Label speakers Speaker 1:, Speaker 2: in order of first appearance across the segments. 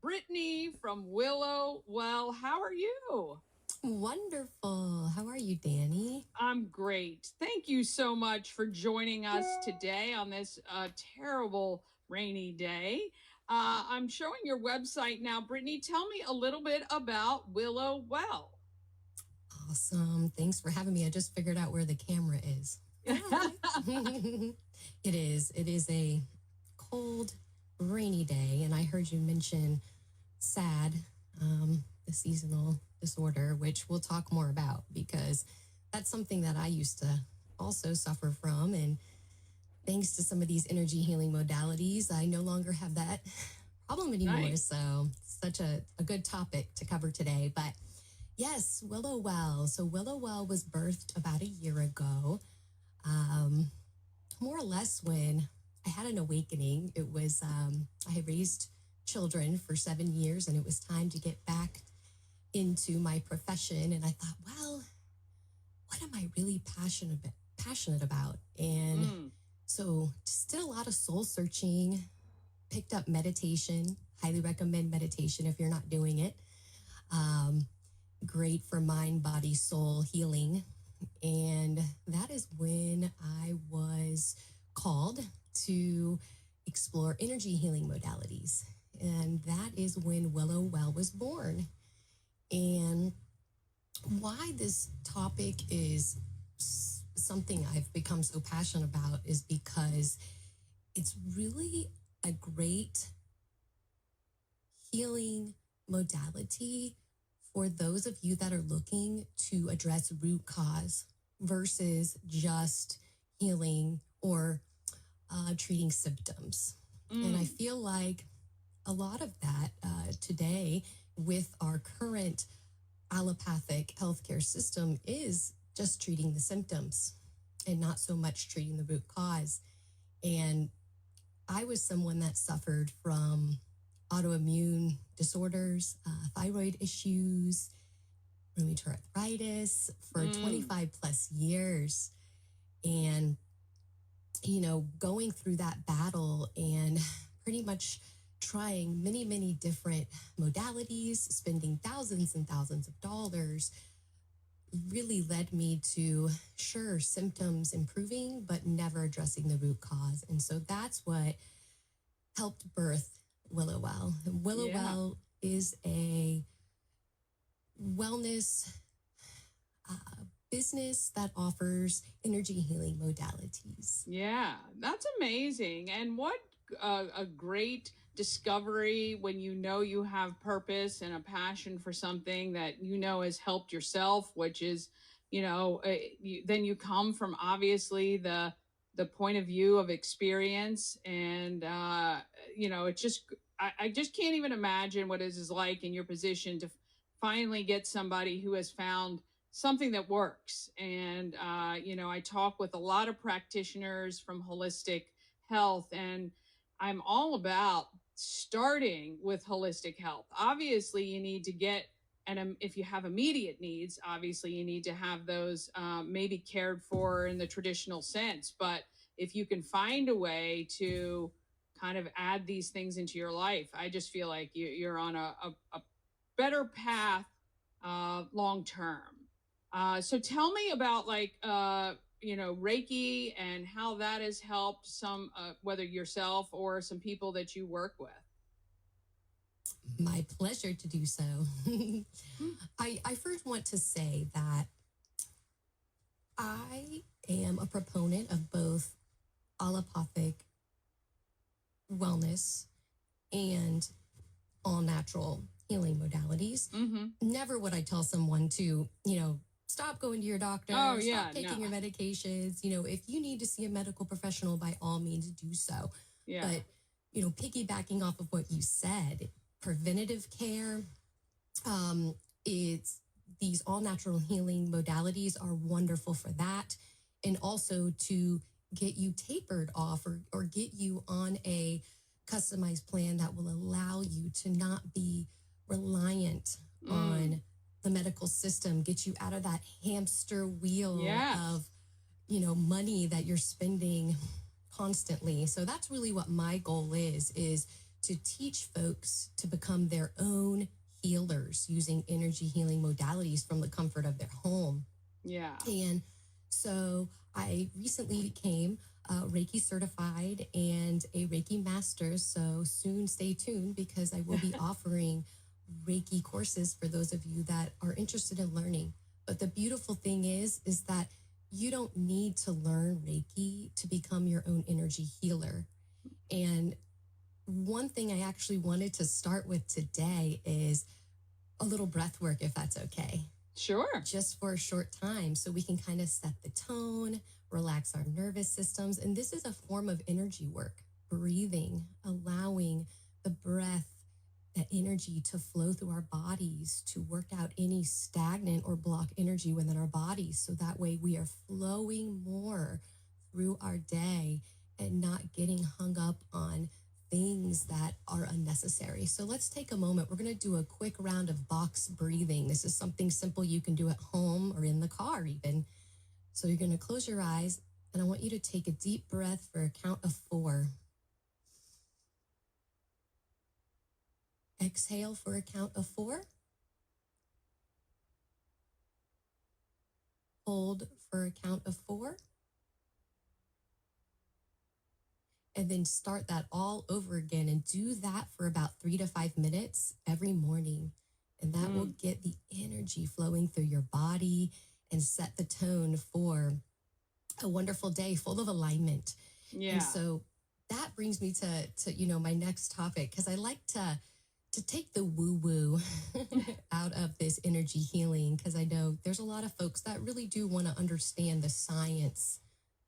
Speaker 1: Brittany from Willow. Well, how are you?
Speaker 2: Wonderful. How are you, Danny?
Speaker 1: I'm great. Thank you so much for joining us today on this terrible rainy day. I'm showing your website now. Brittany, tell me a little bit about Willow Well.
Speaker 2: Awesome. Thanks for having me. I just figured out where the camera is. Hi. It is. It is a cold, rainy day, and I heard you mention SAD, the seasonal disorder, which we'll talk more about because that's something that I used to also suffer from. And thanks to some of these energy healing modalities, I no longer have that problem anymore.
Speaker 1: Nice.
Speaker 2: So, such a good topic to cover today. But yes, Willow Well. So, Willow Well was birthed about a year ago, more or less when I had an awakening. It was, I had raised children for 7 years and it was time to get back into my profession. And I thought, well, what am I really passionate about? And so just did a lot of soul searching, picked up meditation, highly recommend meditation if you're not doing it. Great for mind, body, soul healing. And that is when I was called to explore energy healing modalities. And that is when Willow Well was born. And why this topic is something I've become so passionate about is because it's really a great healing modality for those of you that are looking to address root cause versus just healing or treating symptoms. And I feel like a lot of that today with our current allopathic healthcare system is just treating the symptoms and not so much treating the root cause. And I was someone that suffered from autoimmune disorders, thyroid issues, rheumatoid arthritis for 25 plus years. And, you know, going through that battle and pretty much trying many, many different modalities, spending thousands and thousands of dollars, really led me to, sure, symptoms improving, but never addressing the root cause. And so that's what helped birth Willow Well. Willow Well is a wellness business that offers energy healing modalities.
Speaker 1: Yeah, that's amazing. And what a great discovery when you know you have purpose and a passion for something that you know has helped yourself, which is, then you come from obviously the point of view of experience. And, it's just, I just can't even imagine what it is like in your position to finally get somebody who has found something that works. And, I talk with a lot of practitioners from holistic health, and I'm all about starting with holistic health. Obviously, you need to get, and if you have immediate needs, obviously you need to have those maybe cared for in the traditional sense. But if you can find a way to kind of add these things into your life, I just feel like you're on a better path long term. So tell me about Reiki and how that has helped some, whether yourself or some people that you work with.
Speaker 2: My pleasure to do so. I first want to say that I am a proponent of both allopathic wellness and all natural healing modalities. Never would I tell someone to, stop going to your doctor, stop taking your medications. If you need to see a medical professional, by all means do so. But, piggybacking off of what you said, preventative care, it's these all natural healing modalities are wonderful for that. And also to get you tapered off or get you on a customized plan that will allow you to not be reliant on the medical system, get you out of that hamster wheel of, money that you're spending constantly. So that's really what my goal is to teach folks to become their own healers using energy healing modalities from the comfort of their home.
Speaker 1: Yeah.
Speaker 2: And so I recently became Reiki certified and a Reiki master. So soon stay tuned because I will be offering Reiki courses for those of you that are interested in learning. But the beautiful thing is that you don't need to learn Reiki to become your own energy healer. And one thing I actually wanted to start with today is a little breath work, if that's okay.
Speaker 1: Sure.
Speaker 2: Just for a short time so we can kind of set the tone, relax our nervous systems. And this is a form of energy work, breathing, allowing the breath, that energy to flow through our bodies to work out any stagnant or block energy within our bodies. So that way we are flowing more through our day and not getting hung up on things that are unnecessary. So let's take a moment. We're going to do a quick round of box breathing. This is something simple you can do at home or in the car even. So you're going to close your eyes and I want you to take a deep breath for a count of 4. Exhale for a count of 4. Hold for a count of 4. And then start that all over again and do that for about 3 to 5 minutes every morning. And that will get the energy flowing through your body and set the tone for a wonderful day full of alignment.
Speaker 1: Yeah.
Speaker 2: And so that brings me to my next topic, because I like to take the woo-woo out of this energy healing, because I know there's a lot of folks that really do want to understand the science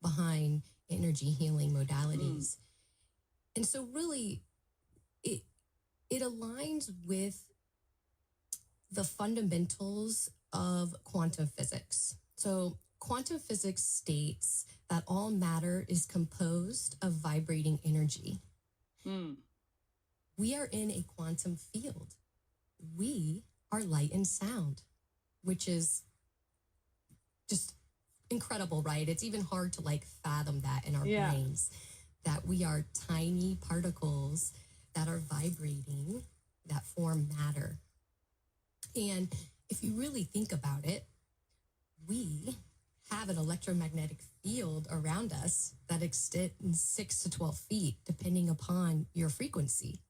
Speaker 2: behind energy healing modalities. And so really it aligns with the fundamentals of quantum physics. So quantum physics states that all matter is composed of vibrating energy. We are in a quantum field. We are light and sound, which is just incredible, right? It's even hard to fathom that in our brains, that we are tiny particles that are vibrating, that form matter. And if you really think about it, we have an electromagnetic field around us that extends 6 to 12 feet, depending upon your frequency.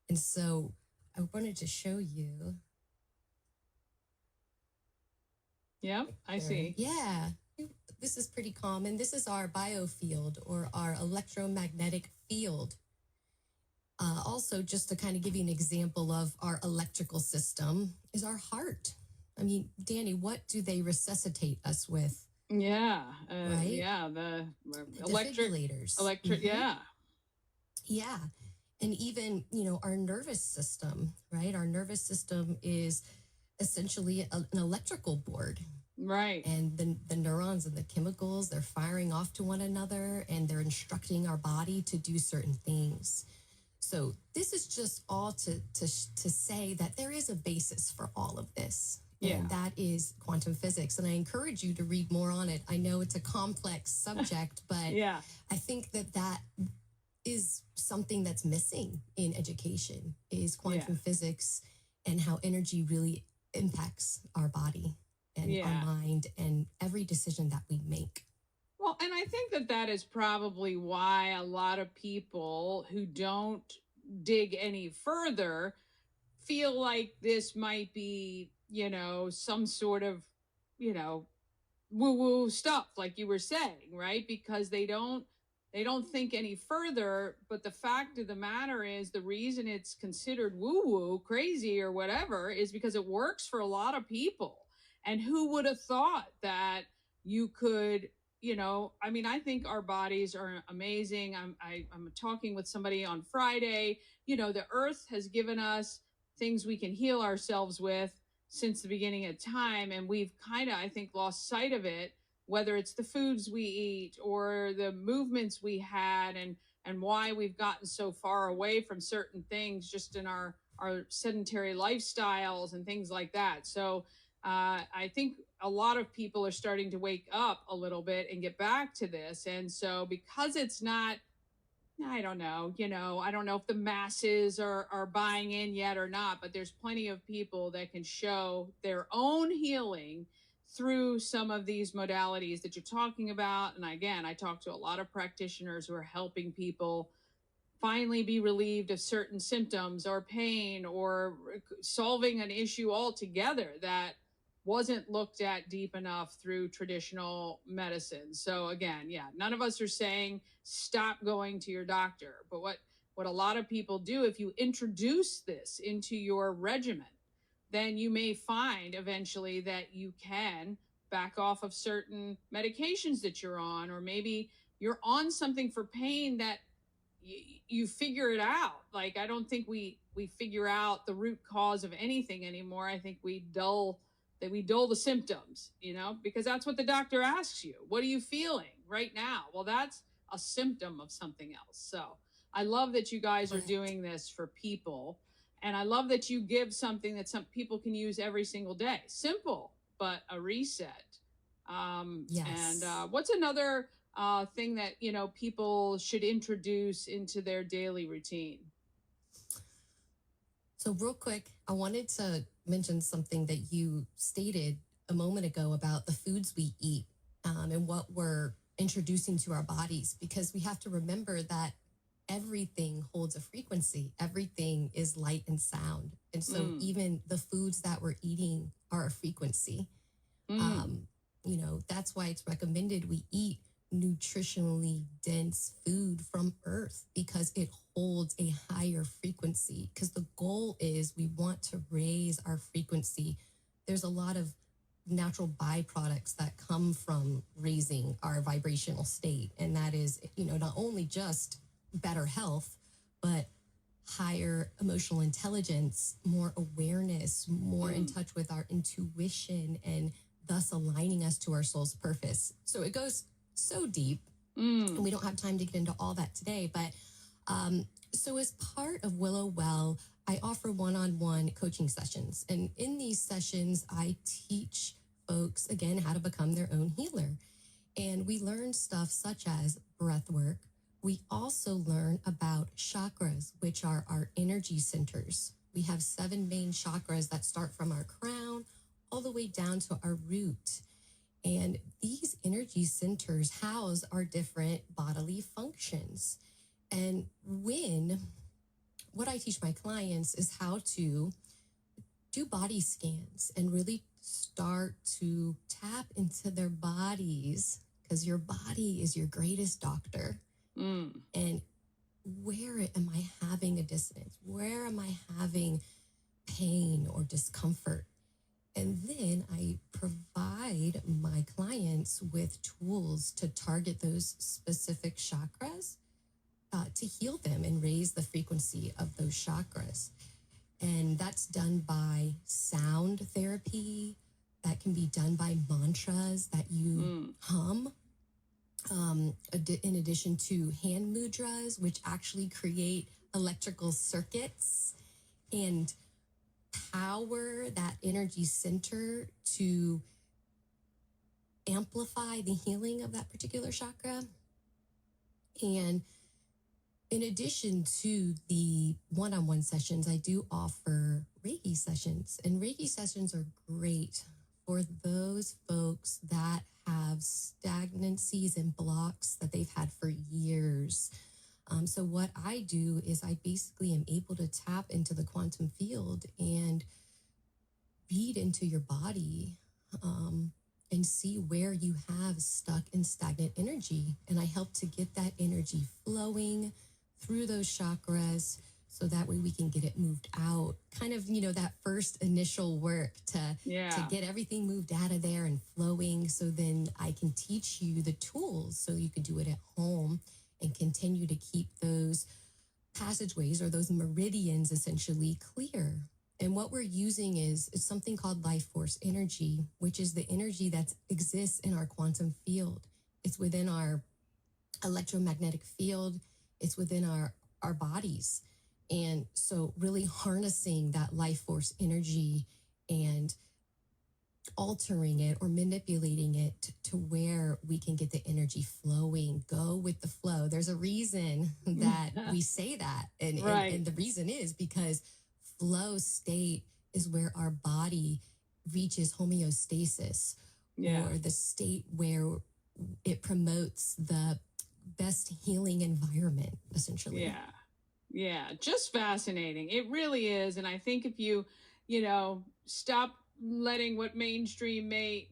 Speaker 2: And so I wanted to show you.
Speaker 1: Yep, I see.
Speaker 2: Yeah, this is pretty common. This is our biofield, or our electromagnetic field. Also, just to kind of give you an example of our electrical system, is our heart. I mean, Danny, what do they resuscitate us with?
Speaker 1: Yeah,
Speaker 2: right?
Speaker 1: Yeah, the
Speaker 2: defibrillators.
Speaker 1: Yeah.
Speaker 2: Yeah. And even, our nervous system, right? Our nervous system is essentially an electrical board.
Speaker 1: Right.
Speaker 2: And the neurons and the chemicals, they're firing off to one another and they're instructing our body to do certain things. So this is just all to say that there is a basis for all of this.
Speaker 1: Yeah.
Speaker 2: And that is quantum physics. And I encourage you to read more on it. I know it's a complex subject, but
Speaker 1: yeah.
Speaker 2: I think that is something that's missing in education, is quantum physics and how energy really impacts our body and our mind and every decision that we make.
Speaker 1: Well, and I think that is probably why a lot of people who don't dig any further feel like this might be, some sort of, woo-woo stuff, like you were saying, right? Because they don't think any further. But the fact of the matter is, the reason it's considered woo-woo, crazy, or whatever is because it works for a lot of people. And who would have thought that you could, I think our bodies are amazing. I'm talking with somebody on Friday. The earth has given us things we can heal ourselves with since the beginning of time. And we've kind of, I think, lost sight of it, whether it's the foods we eat or the movements we had, and why we've gotten so far away from certain things just in our sedentary lifestyles and things like that. So I think a lot of people are starting to wake up a little bit and get back to this. And so because it's not I don't know. I don't know if the masses are buying in yet or not, but there's plenty of people that can show their own healing through some of these modalities that you're talking about. And again, I talk to a lot of practitioners who are helping people finally be relieved of certain symptoms or pain or solving an issue altogether that wasn't looked at deep enough through traditional medicine. So again, yeah, none of us are saying stop going to your doctor, but what a lot of people do, if you introduce this into your regimen, then you may find eventually that you can back off of certain medications that you're on, or maybe you're on something for pain that you figure it out. Like, I don't think we figure out the root cause of anything anymore. I think we dull the symptoms, because that's what the doctor asks you. What are you feeling right now? Well, that's a symptom of something else. So I love that you guys are
Speaker 2: Correct.
Speaker 1: doing this for people, and I love that you give something that some people can use every single day. Simple, but a reset. And
Speaker 2: Yes.
Speaker 1: what's another thing that people should introduce into their daily routine?
Speaker 2: So, real quick, I wanted to mention something that you stated a moment ago about the foods we eat, and what we're introducing to our bodies, because we have to remember that everything holds a frequency. Everything is light and sound. And so,
Speaker 1: Mm.
Speaker 2: even the foods that we're eating are a frequency.
Speaker 1: Mm.
Speaker 2: Um, that's why it's recommended we eat nutritionally dense food from earth, because it holds a higher frequency. Because the goal is we want to raise our frequency. There's a lot of natural byproducts that come from raising our vibrational state. And that is, not only just better health, but higher emotional intelligence, more awareness, more in touch with our intuition, and thus aligning us to our soul's purpose. So it goes so deep, and we don't have time to get into all that today. But so as part of Willow Well, I offer one-on-one coaching sessions. And in these sessions, I teach folks, again, how to become their own healer. And we learn stuff such as breath work. We also learn about chakras, which are our energy centers. We have 7 main chakras that start from our crown all the way down to our root. And these energy centers house our different bodily functions. And what I teach my clients is how to do body scans and really start to tap into their bodies, because your body is your greatest doctor. And where am I having a dissonance? Where am I having pain or discomfort? And then I provide my clients with tools to target those specific chakras, to heal them and raise the frequency of those chakras. And that's done by sound therapy. That can be done by mantras that you hum. In addition to hand mudras, which actually create electrical circuits and power that energy center to amplify the healing of that particular chakra. And in addition to the one-on-one sessions, I do offer Reiki sessions. And Reiki sessions are great for those folks that have stagnancies and blocks that they've had for years. So what I do is I basically am able to tap into the quantum field and read into your body, and see where you have stuck and stagnant energy. And I help to get that energy flowing through those chakras, so that way we can get it moved out. Kind of, that first initial work to get everything moved out of there and flowing. So then I can teach you the tools so you can do it at home and continue to keep those passageways, or those meridians, essentially clear. And what we're using is something called life force energy, which is the energy that exists in our quantum field. It's within our electromagnetic field. It's within our bodies. And so really harnessing that life force energy and altering it or manipulating it to where we can get the energy flowing. Go with the flow. There's a reason that we say that.
Speaker 1: Right.
Speaker 2: And the reason is because flow state is where our body reaches homeostasis,
Speaker 1: Yeah.
Speaker 2: or the state where it promotes the best healing environment, essentially.
Speaker 1: Yeah. Yeah, just fascinating. It really is. And I think if you, stop letting what mainstream may,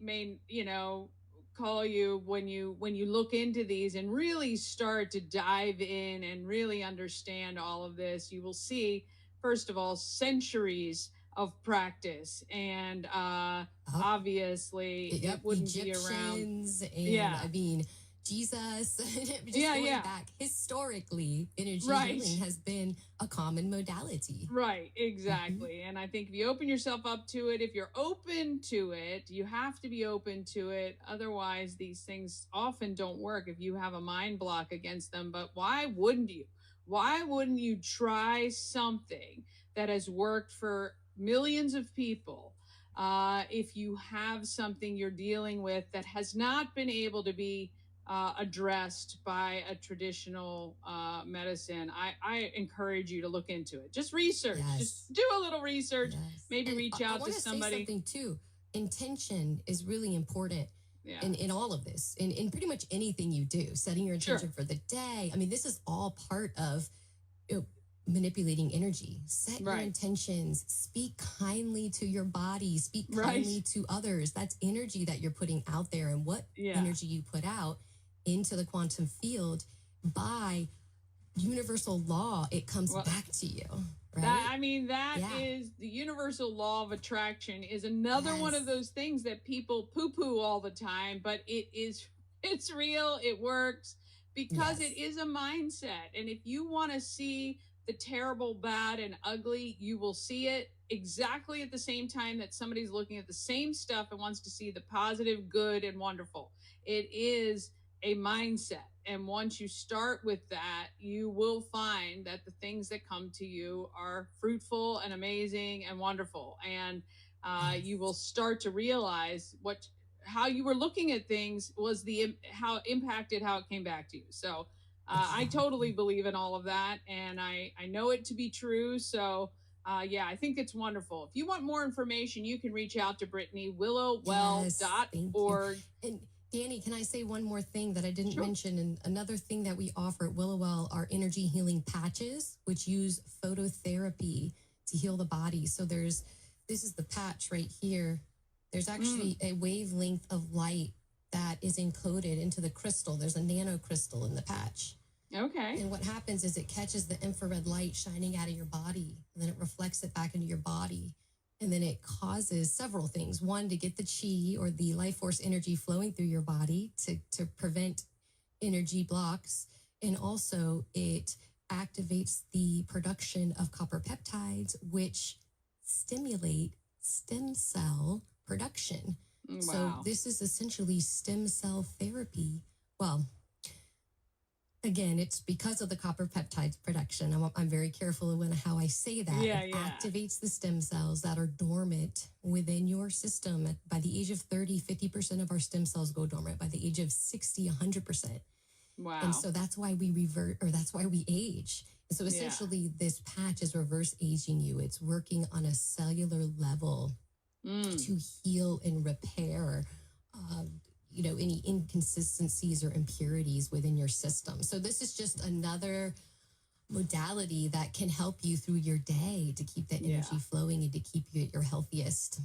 Speaker 1: call you when you look into these and really start to dive in and really understand all of this, you will see, first of all, centuries of practice. And
Speaker 2: Oh,
Speaker 1: obviously
Speaker 2: yep,
Speaker 1: it wouldn't be around.
Speaker 2: Egyptians, and
Speaker 1: Yeah.
Speaker 2: I mean, Jesus, just
Speaker 1: Yeah,
Speaker 2: going
Speaker 1: yeah.
Speaker 2: back historically, energy healing
Speaker 1: Right.
Speaker 2: has been a common modality.
Speaker 1: Right,
Speaker 2: Mhm.
Speaker 1: exactly. And I think if you open yourself up to it, if you're open to it, you have to be open to it. Otherwise, these things often don't work if you have a mind block against them. But why wouldn't you? Why wouldn't you try something that has worked for millions of people? If you have something you're dealing with that has not been able to be addressed by a traditional medicine, I encourage you to look into it. Just research, just
Speaker 2: Yes,
Speaker 1: do a little research,
Speaker 2: yes.
Speaker 1: maybe
Speaker 2: And
Speaker 1: reach
Speaker 2: I
Speaker 1: out to
Speaker 2: want to say
Speaker 1: somebody.
Speaker 2: something too. Intention is really important
Speaker 1: Yeah,
Speaker 2: in all of this, in pretty much anything you do, setting your
Speaker 1: sure.
Speaker 2: intention for the day. I mean, this is all part of, you know, manipulating energy. Set your
Speaker 1: Right,
Speaker 2: intentions, speak kindly to your body, speak
Speaker 1: right.
Speaker 2: kindly to others. That's energy that you're putting out there, and what
Speaker 1: Yeah.
Speaker 2: energy you put out into the quantum field, by universal law, it comes
Speaker 1: Well,
Speaker 2: back to you,
Speaker 1: that
Speaker 2: right?
Speaker 1: I mean, that
Speaker 2: Yeah.
Speaker 1: is the universal law of attraction. Is another one of
Speaker 2: Yes.
Speaker 1: those things that people poo-poo all the time, but it's real. It works because it
Speaker 2: Yes.
Speaker 1: is a mindset. And if you want to see the terrible, bad, and ugly, you will see it exactly at the same time that somebody's looking at the same stuff and wants to see the positive, good, and wonderful. It is a mindset. And once you start with that, you will find that the things that come to you are fruitful and amazing and wonderful. And you will
Speaker 2: Yes.
Speaker 1: start to realize what how you were looking at things was the how impacted how it came back to you. So I totally
Speaker 2: Exactly.
Speaker 1: believe in all of that, and I know it to be true. So yeah, I think it's wonderful. If you want more information, you can reach out to Brittany,
Speaker 2: Yes. Thank you.
Speaker 1: willowwell.org.
Speaker 2: And Danny, can I say one more thing that I didn't
Speaker 1: Sure.
Speaker 2: mention? And another thing that we offer at Willowwell are energy healing patches, which use phototherapy to heal the body. So this is the patch right here. There's
Speaker 1: Mm,
Speaker 2: actually a wavelength of light that is encoded into the crystal. There's a nano crystal in the patch.
Speaker 1: okay.
Speaker 2: And what happens is it catches the infrared light shining out of your body, and then it reflects it back into your body. And then it causes several things. One, to get the chi or the life force energy flowing through your body to prevent energy blocks. And also, it activates the production of copper peptides, which stimulate stem cell production. So,
Speaker 1: Wow.
Speaker 2: this is essentially stem cell therapy. Well, again, it's because of the copper peptides production. I'm very careful when how I say that.
Speaker 1: Yeah,
Speaker 2: It
Speaker 1: yeah.
Speaker 2: activates the stem cells that are dormant within your system. By the age of 30, 50% of our stem cells go dormant. By the age of 60, 100%. And
Speaker 1: Wow.
Speaker 2: so that's why we revert, or that's why we age. And so
Speaker 1: Yeah.
Speaker 2: essentially, this patch is reverse aging you. It's working on a cellular level
Speaker 1: Mm.
Speaker 2: to heal and repair, uh, any inconsistencies or impurities within your system. So this is just another modality that can help you through your day to keep that
Speaker 1: Yeah.
Speaker 2: energy flowing and to keep you at your healthiest.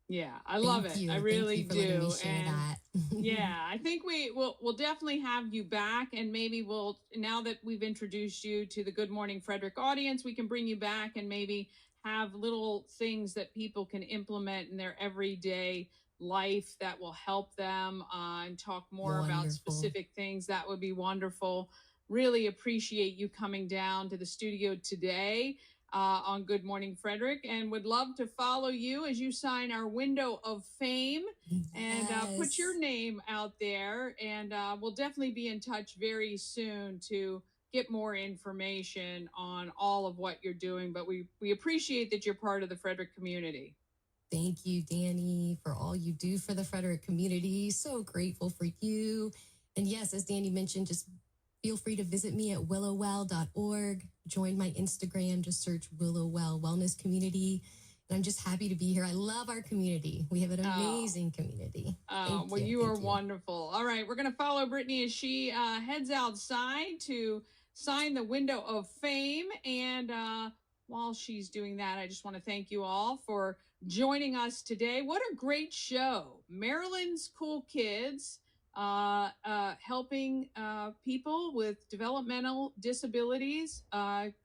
Speaker 1: Yeah. I love
Speaker 2: Thank
Speaker 1: it. I
Speaker 2: you. Thank
Speaker 1: really
Speaker 2: you for letting me
Speaker 1: do.
Speaker 2: share
Speaker 1: And
Speaker 2: that.
Speaker 1: yeah, I think we'll definitely have you back, and maybe we'll, now that we've introduced you to the Good Morning Frederick audience, we can bring you back and maybe have little things that people can implement in their everyday life that will help them, and talk more about
Speaker 2: Wonderful.
Speaker 1: specific things. That would be wonderful. Really appreciate you coming down to the studio today on Good Morning Frederick, and would love to follow you as you sign our window of fame and put your
Speaker 2: Yes.
Speaker 1: name out there. And we'll definitely be in touch very soon to get more information on all of what you're doing. But we appreciate that you're part of the Frederick community.
Speaker 2: Thank you, Danny, for all you do for the Frederick community. So grateful for you. And yes, as Danny mentioned, just feel free to visit me at willowwell.org. Join my Instagram, just search Willowwell Wellness Community. And I'm just happy to be here. I love our community. We have an amazing community. Thank
Speaker 1: Well,
Speaker 2: you.
Speaker 1: you are
Speaker 2: Thank you.
Speaker 1: wonderful. All right, we're going to follow Brittany as she heads outside to sign the window of fame. And while she's doing that, I just want to thank you all for joining us today. What a great show! Maryland's cool kids helping people with developmental disabilities,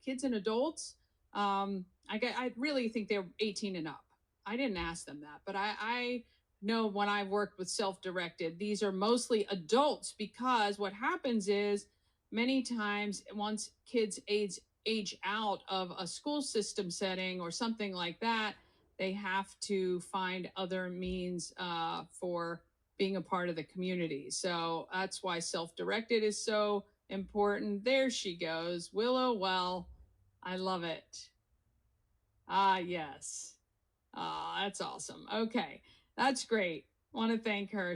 Speaker 1: kids and adults. I really think they're 18 and up. I didn't ask them that, but I know when I've worked with self-directed, these are mostly adults, because what happens is many times once kids age out of a school system setting or something like that, they have to find other means for being a part of the community. So that's why self-directed is so important. There she goes, Willow. Well, I love it. Yes. That's awesome. Okay, that's great. Want to thank her.